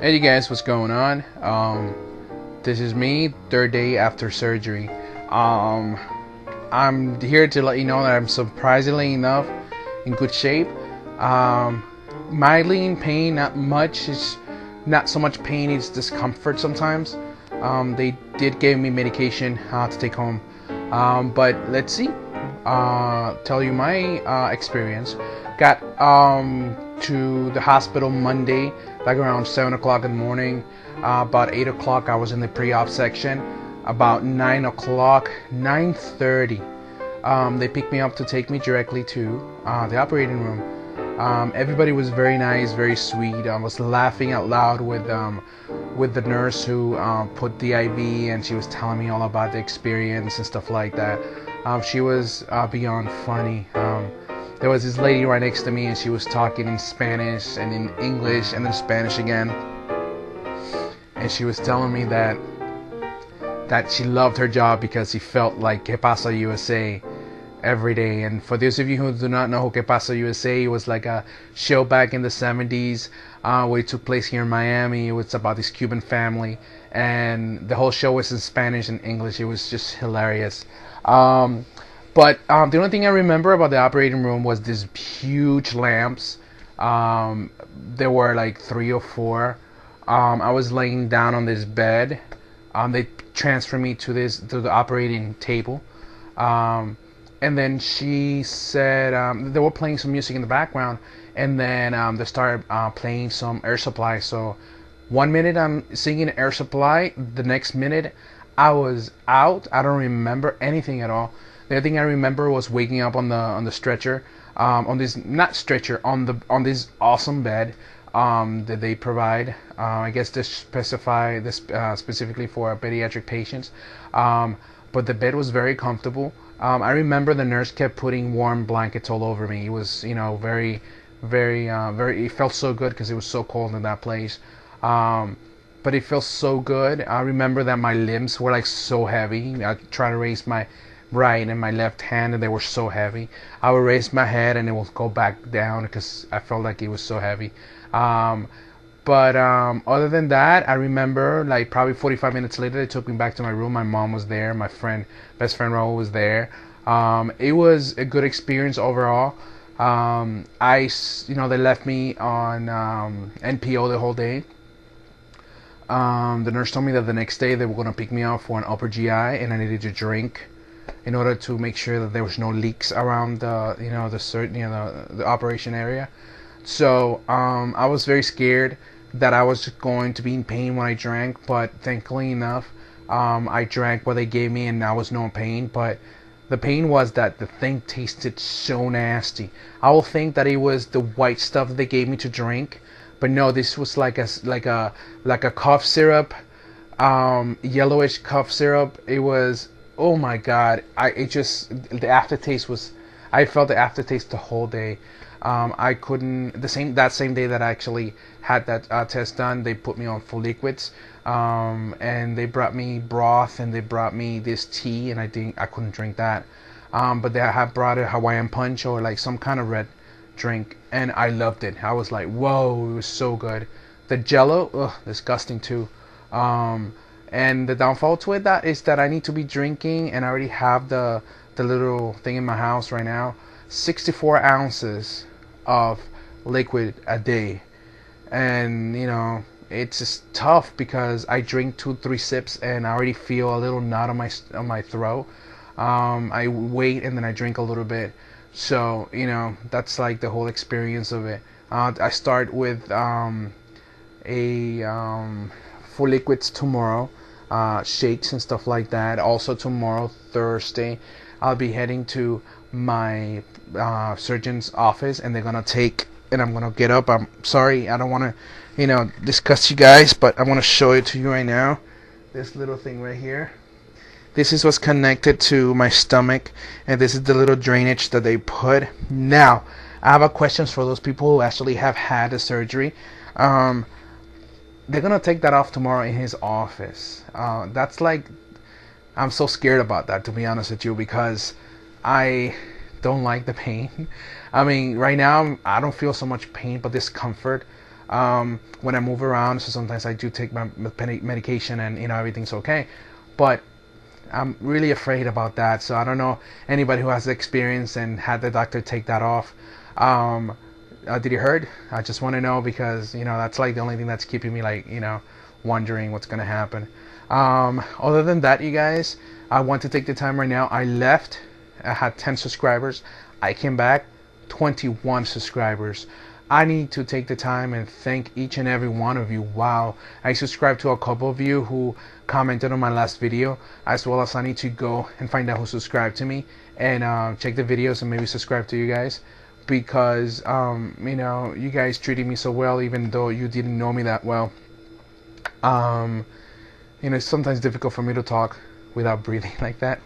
Hey you guys, what's going on? This is me, third day after surgery. Um, I'm here to let you know that I'm surprisingly enough in good shape. Um, Mildly in pain, not much. It's not so much pain, it's discomfort sometimes. They did give me medication to take home. But let's see. Tell you my experience. Got to the hospital Monday, like around 7 o'clock in the morning. About 8 o'clock, I was in the pre-op section. About 9 o'clock, 9:30, they picked me up to take me directly to the operating room. Everybody was very nice, very sweet. I was laughing out loud with the nurse who put the IV, and she was telling me all about the experience and stuff like that. She was beyond funny. There was this lady right next to me, and she was talking in Spanish and in English and then Spanish again. And she was telling me that she loved her job because she felt like Que Pasa USA every day. And for those of you who do not know who Que Pasa USA, it was like a show back in the 70s where it took place here in Miami. It was about this Cuban family, and the whole show was in Spanish and English. It was just hilarious. But the only thing I remember about the operating room was these huge lamps. There were like 3 or 4. I was laying down on this bed. They transferred me to the operating table. And then she said they were playing some music in the background, and then they started playing some Air Supply. So 1 minute I'm singing Air Supply, the next minute I was out. I don't remember anything at all. The only thing I remember was waking up on the stretcher, on this not stretcher on this awesome bed that they provide. I guess they specify this specifically for pediatric patients. But the bed was very comfortable. I remember the nurse kept putting warm blankets all over me. It was, very, very, very. It felt so good because it was so cold in that place. But it felt so good. I remember that my limbs were like so heavy. I tried to raise my right and my left hand, and they were so heavy. I would raise my head and it would go back down because I felt like it was so heavy. But other than that, I remember like probably 45 minutes later, they took me back to my room. My mom was there. My best friend Raul was there. It was a good experience overall. They left me on NPO the whole day. The nurse told me that the next day they were going to pick me up for an upper GI, and I needed to drink in order to make sure that there was no leaks around the operation area. So I was very scared that I was going to be in pain when I drank, but thankfully enough, I drank what they gave me and I was no pain. But the pain was that the thing tasted so nasty. I will think that it was the white stuff that they gave me to drink, but no, this was like a cough syrup, yellowish cough syrup. It was, oh my god! The aftertaste was. I felt the aftertaste the whole day. I couldn't. That same day that I actually had that test done, they put me on full liquids, and they brought me broth and they brought me this tea, and I couldn't drink that. But they had brought a Hawaiian punch or like some kind of red drink, and I loved it. I was like, whoa, it was so good. The Jello, ugh, disgusting too. And the downfall to it is that I need to be drinking, and I already have the little thing in my house right now, 64 ounces of liquid a day. And it's just tough because I drink 2-3 sips and I already feel a little knot on my throat. I wait and then I drink a little bit. So that's like the whole experience of it. I start with full liquids tomorrow, shakes and stuff like that. Also tomorrow, Thursday, I'll be heading to my surgeon's office, and I'm gonna get up. I'm sorry, I don't want to discuss you guys, but I want to show it to you right now. This little thing right here, this is what's connected to my stomach, and this is the little drainage that they put. Now I have a question for those people who actually have had the surgery. They're gonna take that off tomorrow in his office. That's like, I'm so scared about that, to be honest with you, because I don't like the pain. I mean, right now I don't feel so much pain but discomfort. when I move around. So sometimes I do take my medication, and everything's okay. But I'm really afraid about that. So I don't know anybody who has the experience and had the doctor take that off. Did you heard? I just want to know, because that's like the only thing that's keeping me like wondering what's gonna happen. Other than that, you guys, I want to take the time right now. I left. I had 10 subscribers. I came back, 21 subscribers. I need to take the time and thank each and every one of you. Wow. I subscribed to a couple of you who commented on my last video, as well as I need to go and find out who subscribed to me and check the videos and maybe subscribe to you guys, because you guys treated me so well, even though you didn't know me that well. It's sometimes difficult for me to talk without breathing like that,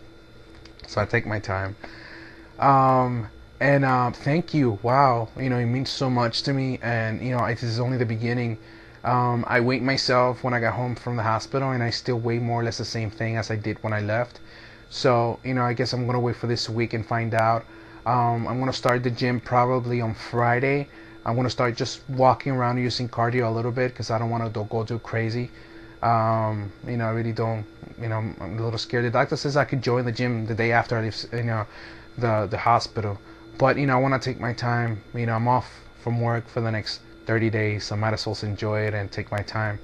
so I take my time. Thank you. Wow, it means so much to me, and this is only the beginning. I weighed myself when I got home from the hospital, and I still weigh more or less the same thing as I did when I left. So I guess I'm gonna wait for this week and find out. I'm gonna start the gym probably on Friday. I'm gonna start just walking around using cardio a little bit, because I don't want to go too crazy. I really don't. I'm a little scared. The doctor says I could join the gym the day after I leave, the hospital. But I want to take my time. I'm off from work for the next 30 days, so I might as well enjoy it and take my time.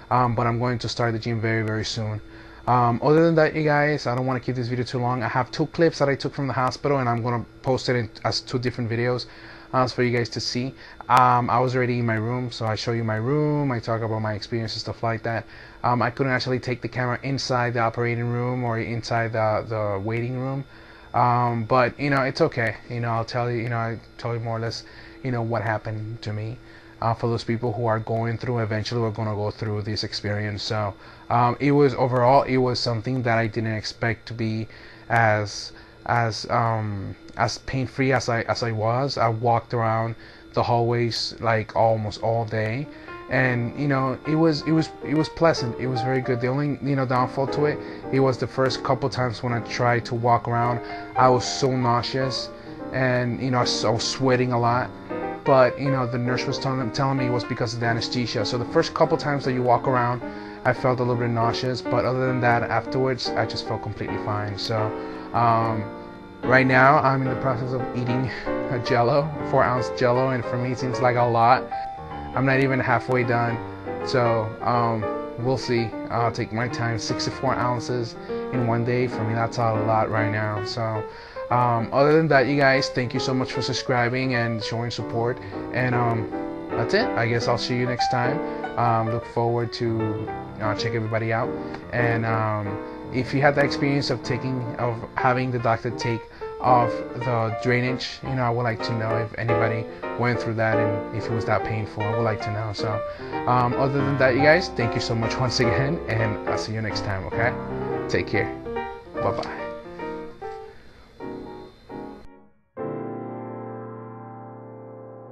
But I'm going to start the gym very, very soon. Other than that, you guys, I don't want to keep this video too long. I have 2 clips that I took from the hospital, and I'm going to post it as 2 different videos for you guys to see. I was already in my room, so I show you my room. I talk about my experience and stuff like that. I couldn't actually take the camera inside the operating room or inside the waiting room. But it's okay. I'll tell you. I tell you more or less what happened to me. For those people who are going through, eventually we're going to go through this experience. So it was something that I didn't expect to be as pain-free as I was. I walked around the hallways like almost all day, and it was pleasant. It was very good. The only downfall to it was the first couple times when I tried to walk around, I was so nauseous, and I was sweating a lot. But the nurse was telling me it was because of the anesthesia. So the first couple times that you walk around, I felt a little bit nauseous, but other than that, afterwards I just felt completely fine. So right now I'm in the process of eating a Jello, 4-ounce Jello, and for me it seems like a lot. I'm not even halfway done, so we'll see. I'll take my time. 64 ounces in one day, for me that's a lot right now. So other than that, you guys, thank you so much for subscribing and showing support, and that's it. I guess I'll see you next time. Look forward to check everybody out, and if you had the experience of having the doctor take off the drainage, I would like to know if anybody went through that and if it was that painful. I would like to know. So other than that, you guys, thank you so much once again, and I'll see you next time. Okay, take care. Bye bye.